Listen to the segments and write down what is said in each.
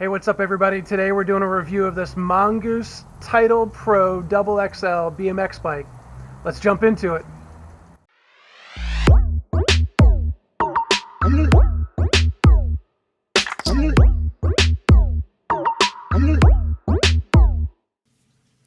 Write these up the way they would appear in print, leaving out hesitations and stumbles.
Hey, what's up everybody? Today we're doing a review of this Mongoose Tidal Pro XXL BMX bike. Let's jump into it.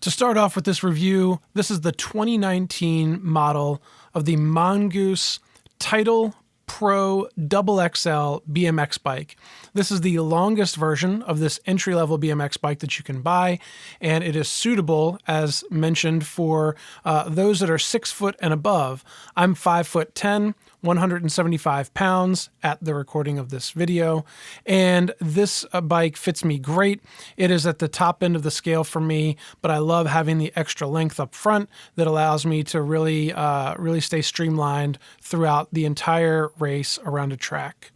To start off with this review, this is the 2019 model of the Mongoose Tidal Pro XXL BMX bike. This is the longest version of this entry-level BMX bike that you can buy, and it is suitable, as mentioned, for those that are 6 foot and above. I'm 5'10", 175 pounds at the recording of this video, and this bike fits me great. It is at the top end of the scale for me, but I love having the extra length up front that allows me to really stay streamlined throughout the entire race around a track.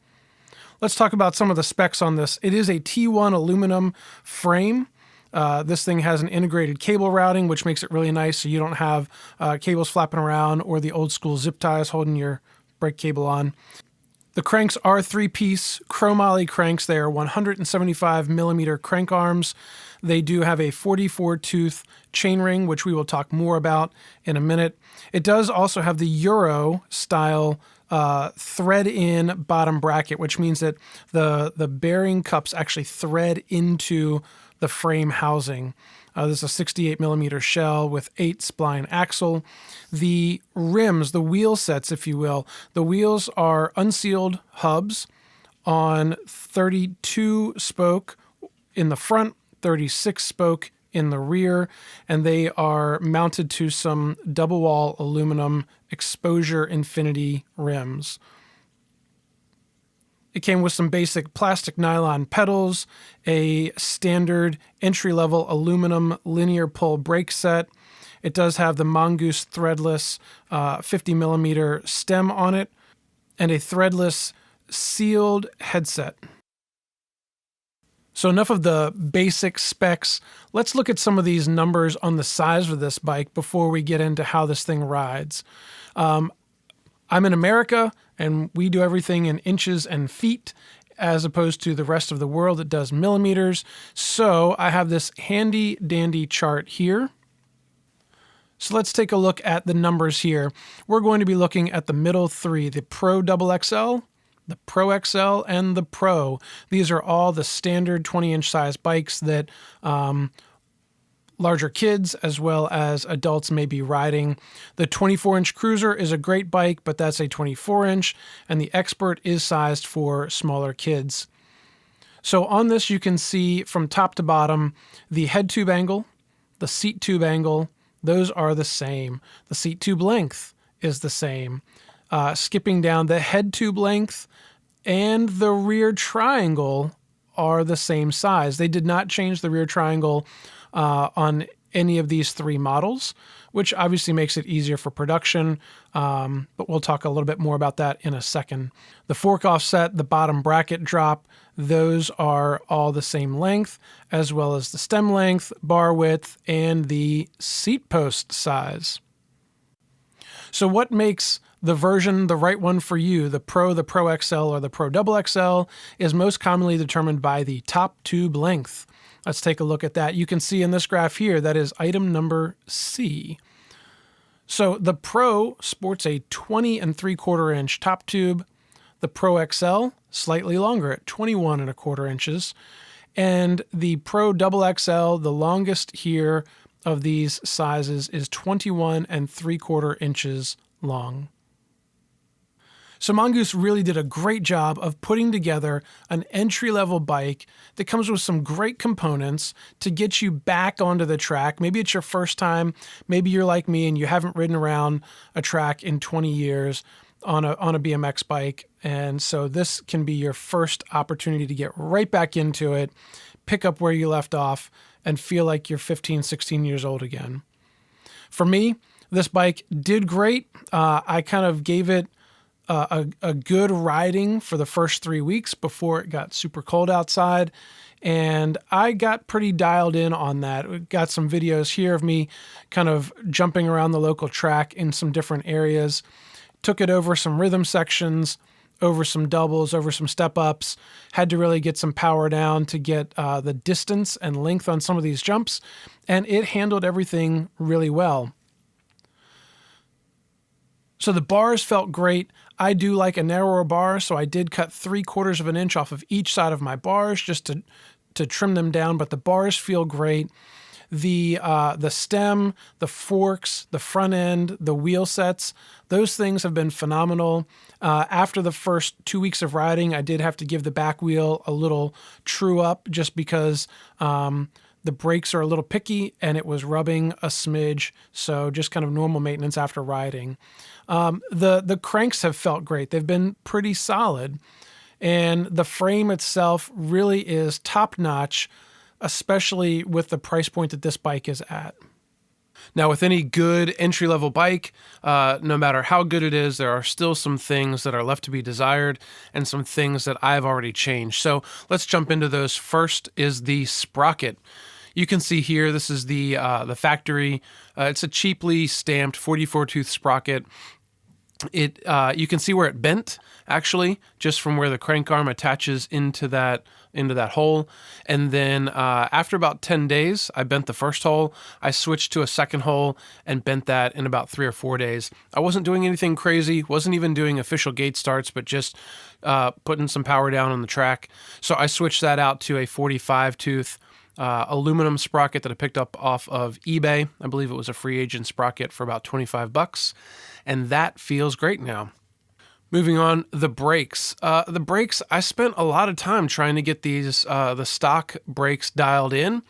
Let's talk about some of the specs on this. It is a T1 aluminum frame. This thing has an integrated cable routing, which makes it really nice so you don't have cables flapping around or the old school zip ties holding your brake cable on. The cranks are 3-piece chromoly cranks. They are 175 millimeter crank arms. They do have a 44 tooth chainring, which we will talk more about in a minute. It does also have the Euro style thread-in bottom bracket, which means that the bearing cups actually thread into the frame housing. This is a 68 millimeter shell with 8 spline axle. The rims, the wheel sets, if you will, the wheels are unsealed hubs on 32 spoke in the front, 36 spoke in the rear, and they are mounted to some double wall aluminum exposure infinity rims. It came with some basic plastic nylon pedals, a standard entry-level aluminum linear pull brake set. It does have the Mongoose threadless 50 millimeter stem on it, and a threadless sealed headset. So enough of the basic specs. Let's look at some of these numbers on the size of this bike before we get into how this thing rides. I'm in America, and we do everything in inches and feet, as opposed to the rest of the world that does millimeters. So I have this handy dandy chart here. So let's take a look at the numbers here. We're going to be looking at the middle three, the Pro XXL, the Pro XL, and the Pro. These are all the standard 20-inch size bikes that larger kids as well as adults may be riding. The 24-inch Cruiser is a great bike, but that's a 24-inch, and the Expert is sized for smaller kids. So on this, you can see from top to bottom, the head tube angle, the seat tube angle, those are the same. The seat tube length is the same. Skipping down, the head tube length and the rear triangle are the same size. They did not change the rear triangle on any of these three models, which obviously makes it easier for production, but we'll talk a little bit more about that in a second. The fork offset, the bottom bracket drop, those are all the same length, as well as the stem length, bar width, and the seat post size. So what makes the version the right one for you, the Pro XL, or the Pro XXL, is most commonly determined by the top tube length. Let's take a look at that. You can see in this graph here, that is item number C. So the Pro sports a 20 3/4 inch top tube. The Pro XL, slightly longer at 21 1/4 inches. And the Pro XXL, the longest here of these sizes, is 21 3/4 inches long. So Mongoose really did a great job of putting together an entry-level bike that comes with some great components to get you back onto the track. Maybe it's your first time. Maybe you're like me and you haven't ridden around a track in 20 years on a BMX bike. And so this can be your first opportunity to get right back into it, pick up where you left off, and feel like you're 15, 16 years old again. For me, this bike did great. I kind of gave it a good riding for the first 3 weeks before it got super cold outside. And I got pretty dialed in on that. We got some videos here of me kind of jumping around the local track in some different areas. Took it over some rhythm sections, over some doubles, over some step ups, had to really get some power down to get the distance and length on some of these jumps, and it handled everything really well. So the bars felt great. I do like a narrower bar, so I did cut 3/4 of an inch off of each side of my bars just to trim them down, but the bars feel great. The stem, the forks, the front end, the wheel sets, those things have been phenomenal. After the first 2 weeks of riding, I did have to give the back wheel a little true up just because the brakes are a little picky and it was rubbing a smidge. So just kind of normal maintenance after riding. The cranks have felt great. They've been pretty solid. And the frame itself really is top notch, especially with the price point that this bike is at. Now, with any good entry-level bike, no matter how good it is, there are still some things that are left to be desired and some things that I've already changed. So let's jump into those. First is the sprocket. You can see here, this is the factory. It's a cheaply stamped 44-tooth sprocket. You can see where it bent, actually, just from where the crank arm attaches into that hole. And then after about 10 days, I bent the first hole. I switched to a second hole and bent that in about 3 or 4 days. I wasn't doing anything crazy, wasn't even doing official gate starts, but just putting some power down on the track. So I switched that out to a 45-tooth aluminum sprocket that I picked up off of eBay. I believe it was a free agent sprocket for about $25, and that feels great now. Moving on, the brakes. The brakes, I spent a lot of time trying to get these the stock brakes dialed in.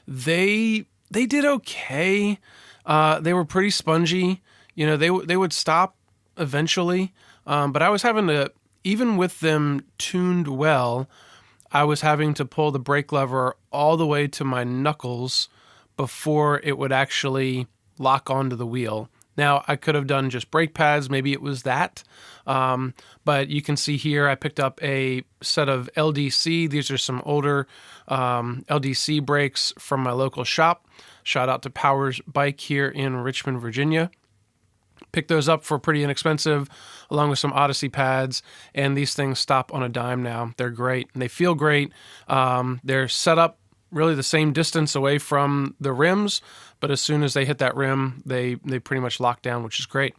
They did okay. They were pretty spongy. You know, they would stop eventually, but I was having to, even with them tuned well, I was having to pull the brake lever all the way to my knuckles before it would actually lock onto the wheel. Now, I could have done just brake pads. Maybe it was that. But you can see here, I picked up a set of LDC. These are some older LDC brakes from my local shop. Shout out to Powers Bike here in Richmond, Virginia. Picked those up for pretty inexpensive, along with some Odyssey pads, and these things stop on a dime now. They're great, and they feel great. They're set up really the same distance away from the rims, but as soon as they hit that rim, they pretty much lock down, which is great.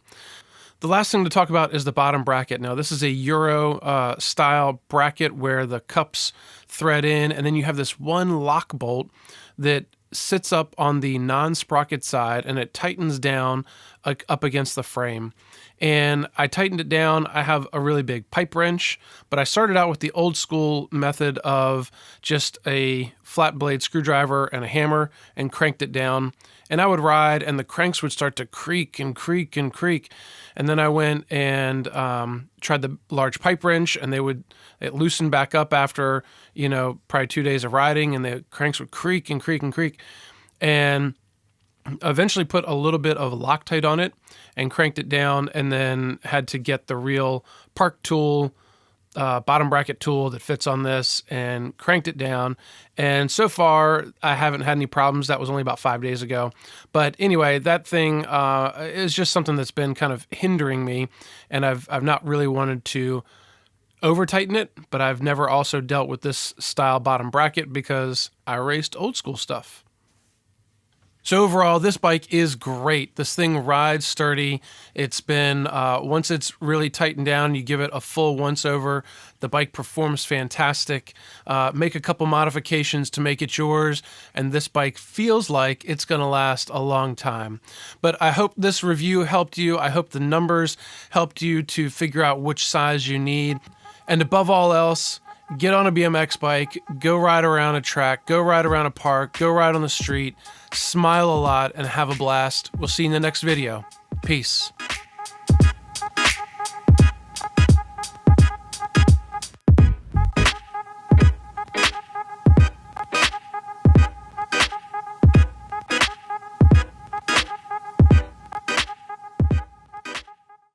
The last thing to talk about is the bottom bracket. Now, this is a Euro style bracket where the cups thread in, and then you have this one lock bolt that sits up on the non-sprocket side, and it tightens down up against the frame. And I tightened it down. I have a really big pipe wrench, but I started out with the old school method of just a flat blade screwdriver and a hammer and cranked it down. And I would ride, and the cranks would start to creak and creak and creak. And then I went and tried the large pipe wrench, and it loosened back up after, probably 2 days of riding, and the cranks would creak and creak and creak. And eventually put a little bit of Loctite on it and cranked it down, and then had to get the real park tool, bottom bracket tool that fits on this, and cranked it down. And so far, I haven't had any problems. That was only about 5 days ago. But anyway, that thing is just something that's been kind of hindering me, and I've not really wanted to over tighten it, but I've never also dealt with this style bottom bracket because I raced old school stuff. So overall, this bike is great. This thing rides sturdy. It's been, once it's really tightened down, you give it a full once over. The bike performs fantastic. Make a couple modifications to make it yours, and this bike feels like it's going to last a long time. But I hope this review helped you. I hope the numbers helped you to figure out which size you need. And above all else, get on a BMX bike, go ride around a track, go ride around a park, go ride on the street, smile a lot, and have a blast. We'll see you in the next video. Peace.